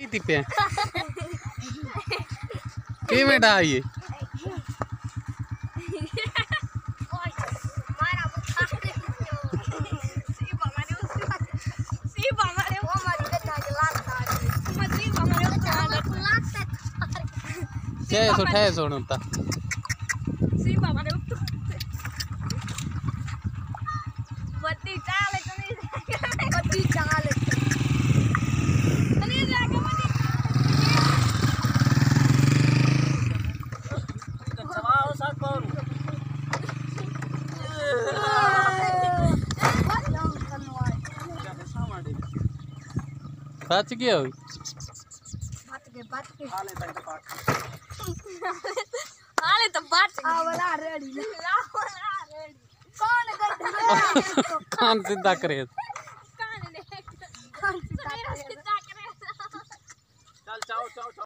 पे के में डाइए सुठे सोणता सच क्या हुई हाले तो बात आवला रेडी कान सीधा करे कान सीधा करे चल जाओ